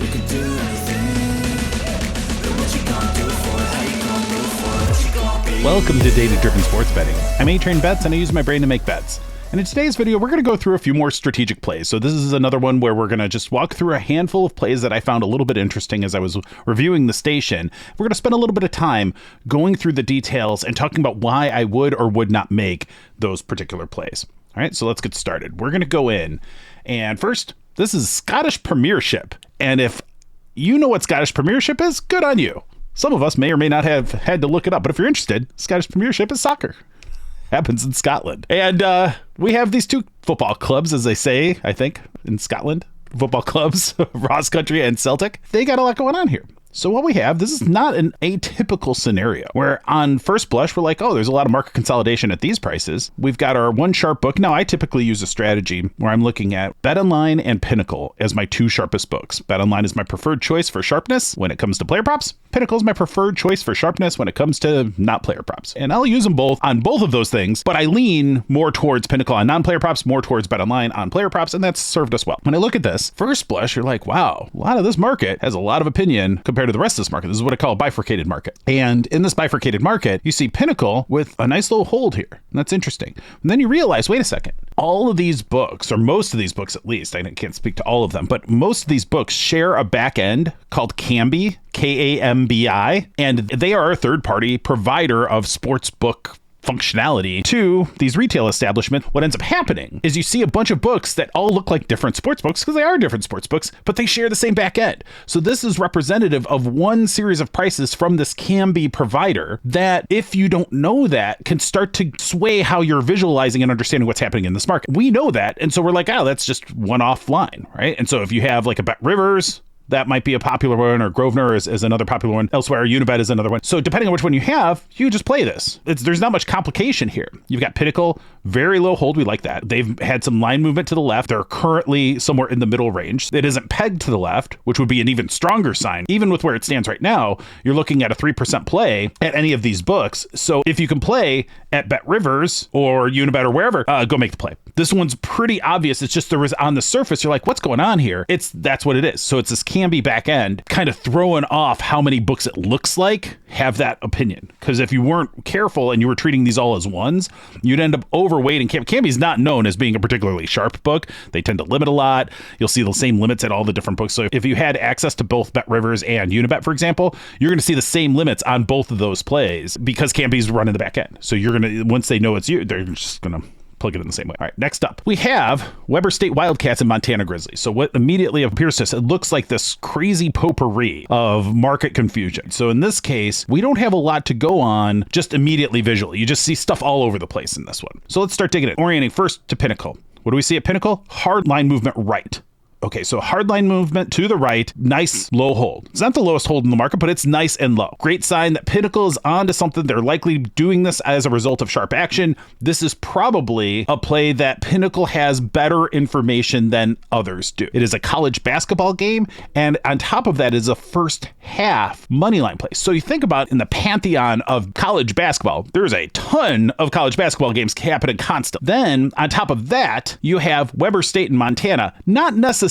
We could do anything. But what you gonna do for it? How you gonna do for it? What you gonna be? Welcome to Data-Driven Sports Betting. I'm A-Train Bets, and I use my brain to make bets. And in today's video, we're going to go through a few more strategic plays. So this is another one where we're going to just walk through a handful of plays that I found a little bit interesting as I was reviewing the station. We're going to spend a little bit of time going through the details and talking about why I would or would not make those particular plays. All right, so let's get started. We're going to go in. And first, this is Scottish Premiership. And if you know what Scottish Premiership is, good on you. Some of us may or may not have had to look it up. But if you're interested, Scottish Premiership is soccer. Happens in Scotland. And we have these two football clubs, as they say, I think, in Scotland. Football clubs, Ross Country and Celtic. They got a lot going on here. So what we have, this is not an atypical scenario where on first blush, we're like, oh, there's a lot of market consolidation at these prices. We've got our one sharp book. Now, I typically use a strategy where I'm looking at BetOnline and Pinnacle as my two sharpest books. BetOnline is my preferred choice for sharpness when it comes to player props. Pinnacle is my preferred choice for sharpness when it comes to not player props. And I'll use them both on both of those things, but I lean more towards Pinnacle on non-player props, more towards BetOnline on player props, and that's served us well. When I look at this, first blush, you're like, wow, a lot of this market has a lot of opinion compared to the rest of this market. This is what I call a bifurcated market. And in this bifurcated market, you see Pinnacle with a nice little hold here. And that's interesting. And then you realize, wait a second, all of these books, or most of these books at least, I can't speak to all of them, but most of these books share a back end called Kambi, Kambi, and they are a third-party provider of sportsbook functionality to these retail establishments. What ends up happening is you see a bunch of books that all look like different sports books because they are different sports books, but they share the same back end. So this is representative of one series of prices from this Kambi provider that, if you don't know that, can start to sway how you're visualizing and understanding what's happening in this market. We know that, and so we're like, oh, that's just one offline, right? And so if you have like a Bet Rivers, that might be a popular one, or Grosvenor is another popular one. Elsewhere, Unibet is another one. So depending on which one you have, you just play this. There's not much complication here. You've got Pinnacle, very low hold. We like that. They've had some line movement to the left. They're currently somewhere in the middle range. It isn't pegged to the left, which would be an even stronger sign. Even with where it stands right now, you're looking at a 3% play at any of these books. So if you can play at Bet Rivers or Unibet or wherever, go make the play. This one's pretty obvious. It's just there was on the surface, you're like, what's going on here? That's what it is. So it's this Kambi back end kind of throwing off how many books it looks like have that opinion. Because if you weren't careful and you were treating these all as ones, you'd end up overweighting. Kambi's not known as being a particularly sharp book. They tend to limit a lot. You'll see the same limits at all the different books. So if you had access to both Bet Rivers and Unibet, for example, you're going to see the same limits on both of those plays because Kambi's running the back end. So you're going to, once they know it's you, they're just going to plug it in the same way. All right, next up, we have Weber State Wildcats and Montana Grizzlies. So what immediately appears to us, it looks like this crazy potpourri of market confusion. So in this case, we don't have a lot to go on just immediately visually. You just see stuff all over the place in this one. So let's start digging it. Orienting first to Pinnacle. What do we see at Pinnacle? Hard line movement right. Okay, so hardline movement to the right, nice low hold. It's not the lowest hold in the market, but it's nice and low. Great sign that Pinnacle is onto something. They're likely doing this as a result of sharp action. This is probably a play that Pinnacle has better information than others do. It is a college basketball game, and on top of that is a first half money line play. So you think about in the pantheon of college basketball, there's a ton of college basketball games happening constantly. Then on top of that, you have Weber State and Montana, not necessarily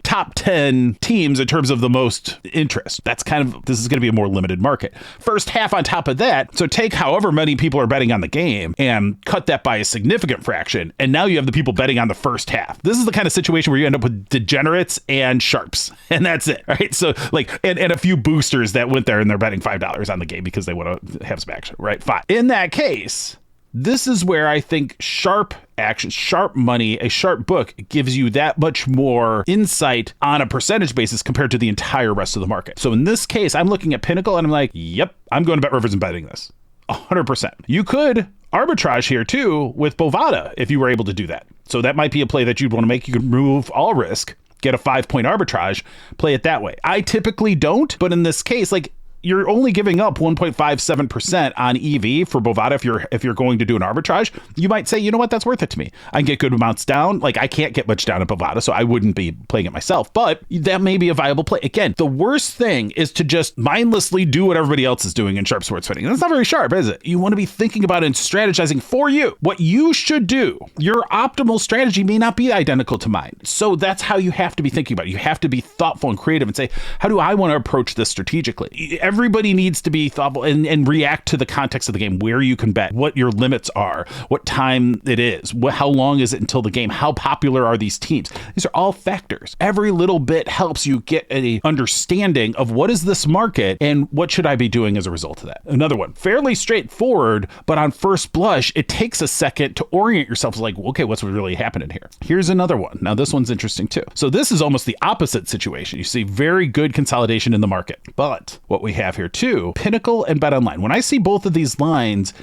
top 10 teams in terms of the most interest. This is going to be a more limited market. First half on top of that, so take however many people are betting on the game and cut that by a significant fraction, and now you have the people betting on the first half. This is the kind of situation where you end up with degenerates and sharps, and that's it, right? So like, and a few boosters that went there and they're betting $5 on the game because they want to have some action, right? Fine. In that case, this is where I think sharp action, sharp money, a sharp book gives you that much more insight on a percentage basis compared to the entire rest of the market. So in this case, I'm looking at Pinnacle and I'm like, yep, I'm going to Bet Rivers and betting this 100%. You could arbitrage here too with Bovada if you were able to do that. So that might be a play that you'd want to make. You could remove all risk, get a 5-point arbitrage, play it that way. I typically don't, but in this case, like, you're only giving up 1.57% on EV for Bovada if you're going to do an arbitrage. You might say, you know what, that's worth it to me. I can get good amounts down. Like, I can't get much down at Bovada, so I wouldn't be playing it myself, but that may be a viable play. Again, the worst thing is to just mindlessly do what everybody else is doing in sharp sports betting. That's not very sharp, is it? You want to be thinking about it and strategizing for you. What you should do, your optimal strategy may not be identical to mine. So that's how you have to be thinking about it. You have to be thoughtful and creative and say, how do I want to approach this strategically? Everybody needs to be thoughtful and react to the context of the game, where you can bet, what your limits are, what time it is, how long is it until the game, how popular are these teams? These are all factors. Every little bit helps you get an understanding of what is this market and what should I be doing as a result of that. Another one, fairly straightforward, but on first blush, it takes a second to orient yourself like, okay, what's really happening here? Here's another one. Now, this one's interesting too. So this is almost the opposite situation. You see very good consolidation in the market. But what we have here too, Pinnacle and BetOnline. When I see both of these lines,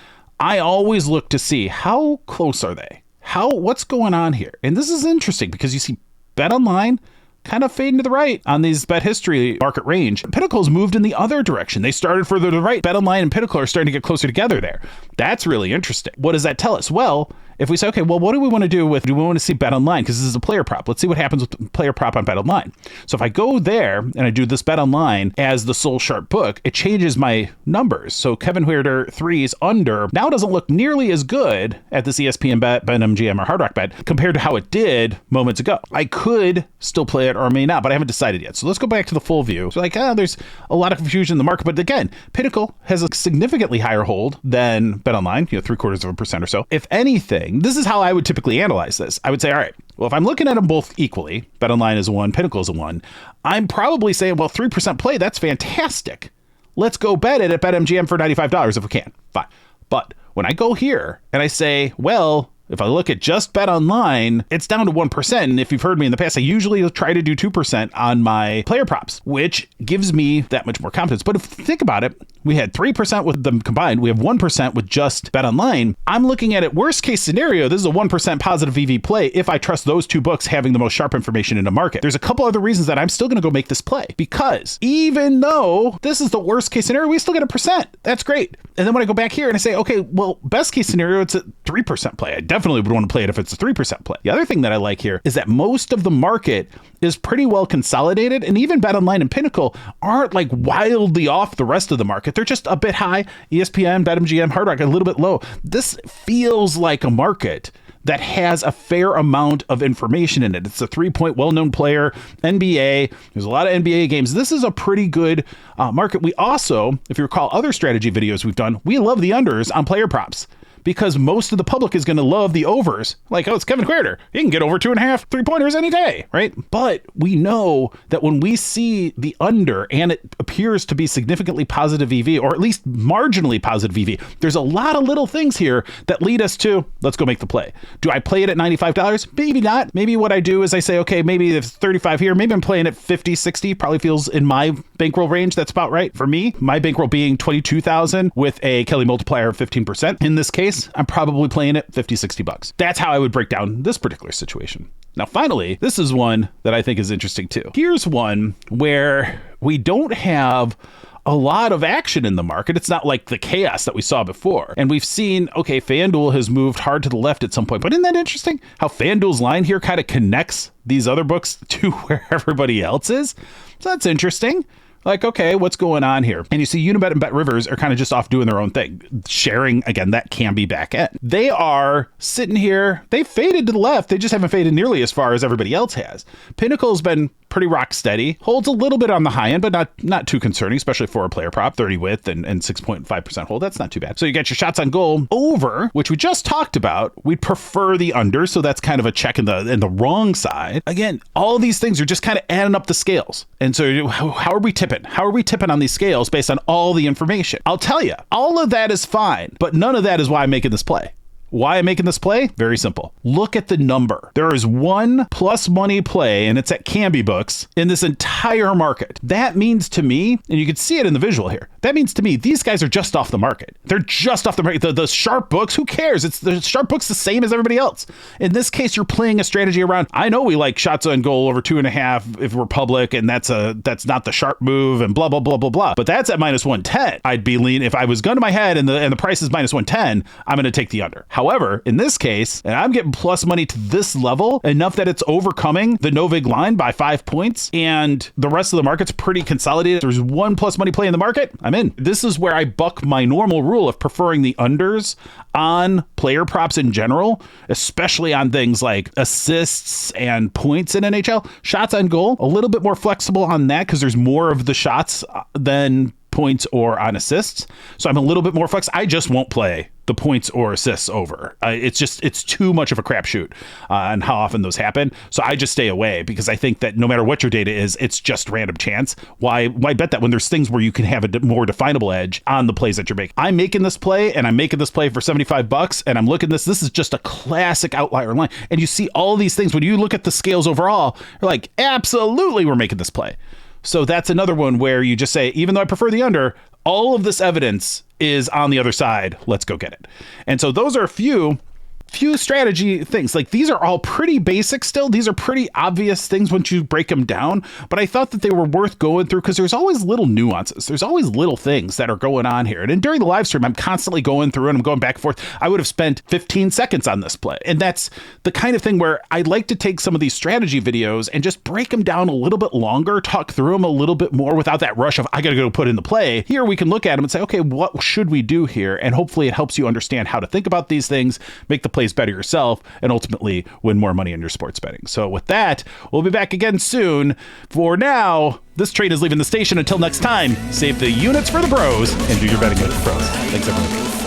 I always look to see how close are they? What's going on here? And this is interesting because you see BetOnline kind of fading to the right on these bet history market range. Pinnacle's moved in the other direction. They started further to the right. BetOnline and Pinnacle are starting to get closer together there. That's really interesting. What does that tell us? Well, if we say, okay, well, what do we want to do do we want to see BetOnline? Because this is a player prop. Let's see what happens with player prop on BetOnline. So if I go there and I do this BetOnline as the sole sharp book, it changes my numbers. So Kevin Huerter 3's under now doesn't look nearly as good at this ESPN bet, BetMGM, or Hard Rock bet compared to how it did moments ago. I could still play it or may not, but I haven't decided yet. So let's go back to the full view. So there's a lot of confusion in the market, but again, Pinnacle has a significantly higher hold than BetOnline, 0.75% or so. If anything, this is how I would typically analyze this. I would say, all right, well, if I'm looking at them both equally, BetOnline is a 1, Pinnacle is a 1, I'm probably saying, well, 3% play, that's fantastic. Let's go bet it at BetMGM for $95 if we can. Fine. But when I go here and I say, well, if I look at just BetOnline, it's down to 1%. And if you've heard me in the past, I usually try to do 2% on my player props, which gives me that much more confidence. But if you think about it, we had 3% with them combined. We have 1% with just BetOnline. I'm looking at it, worst case scenario, this is a 1% positive EV play if I trust those two books having the most sharp information in the market. There's a couple other reasons that I'm still going to go make this play, because even though this is the worst case scenario, we still get 1%. That's great. And then when I go back here and I say, okay, well, best case scenario, it's a 3% play. I definitely would want to play it if it's a 3% play. The other thing that I like here is that most of the market is pretty well consolidated, and even BetOnline and Pinnacle aren't like wildly off the rest of the market. They're just a bit high. ESPN, BetMGM, Hard Rock a little bit low. This feels like a market that has a fair amount of information in it. It's a 3-point well-known player, NBA. There's a lot of NBA games. This is a pretty good market. We also, if you recall other strategy videos we've done, we love the unders on player props, because most of the public is going to love the overs. Like, oh, it's Kevin Huerter. He can get over 2.5 3-pointers any day, right? But we know that when we see the under and it appears to be significantly positive EV, or at least marginally positive EV, there's a lot of little things here that lead us to, let's go make the play. Do I play it at $95? Maybe not. Maybe what I do is I say, okay, maybe if it's 35 here, maybe I'm playing at 50, 60, probably feels in my bankroll range. That's about right for me. My bankroll being 22,000 with a Kelly multiplier of 15%. In this case, I'm probably playing it $50-$60. That's how I would break down this particular situation. Now, finally, this is one that I think is interesting too. Here's one where we don't have a lot of action in the market. It's not like the chaos that we saw before. And we've seen, okay, FanDuel has moved hard to the left at some point, but isn't that interesting how FanDuel's line here kind of connects these other books to where everybody else is? So that's interesting. Like, okay, what's going on here? And you see Unibet and BetRivers are kind of just off doing their own thing, sharing, again, that Kambi back end. They are sitting here. They faded to the left. They just haven't faded nearly as far as everybody else has. Pinnacle's been pretty rock steady, holds a little bit on the high end, but not too concerning, especially for a player prop, 30 width and 6.5% hold. That's not too bad. So you got your shots on goal over, which we just talked about. We'd prefer the under, so that's kind of a check in the wrong side. Again, all of these things are just kind of adding up the scales. And so how are we tipping? How are we tipping on these scales based on all the information? I'll tell you, all of that is fine, but none of that is why I'm making this play. Why I'm making this play? Very simple. Look at the number. There is one plus money play, and it's at Kambi books in this entire market. That means to me, and you can see it in the visual here, that means to me, these guys are just off the market. They're just off the market. The sharp books, who cares? It's the sharp books the same as everybody else. In this case, you're playing a strategy around, I know we like shots on goal over 2.5 if we're public, and that's not the sharp move and blah, blah, blah, blah, blah. But that's at minus 110. I'd be lean if I was gun to my head and the price is minus 110, I'm going to take the under. However, in this case, and I'm getting plus money to this level enough that it's overcoming the no-vig line by 5 points, and the rest of the market's pretty consolidated. There's one plus money play in the market, I'm in. This is where I buck my normal rule of preferring the unders on player props in general, especially on things like assists and points in NHL. Shots on goal, a little bit more flexible on that because there's more of the shots than points or on assists. So I'm a little bit more flex. I just won't play the points or assists over. It's too much of a crapshoot on how often those happen. So I just stay away because I think that no matter what your data is, it's just random chance. Why bet that when there's things where you can have a more definable edge on the plays that you're making? I'm making this play and I'm making this play for $75 and I'm looking this is just a classic outlier line. And you see all these things when you look at the scales overall, you're like, absolutely, we're making this play. So that's another one where you just say, even though I prefer the under, all of this evidence is on the other side. Let's go get it. And so those are a few strategy things. Like, these are all pretty basic still. These are pretty obvious things once you break them down, but I thought that they were worth going through because there's always little nuances. There's always little things that are going on here. And during the live stream, I'm constantly going through and I'm going back and forth. I would have spent 15 seconds on this play. And that's the kind of thing where I'd like to take some of these strategy videos and just break them down a little bit longer, talk through them a little bit more without that rush of, I got to go put in the play. Here we can look at them and say, okay, what should we do here? And hopefully it helps you understand how to think about these things, make the plays better yourself, and ultimately win more money on your sports betting. So with that, we'll be back again soon. For now, this train is leaving the station. Until next time, save the units for the bros and do your betting with the pros. Thanks, everyone.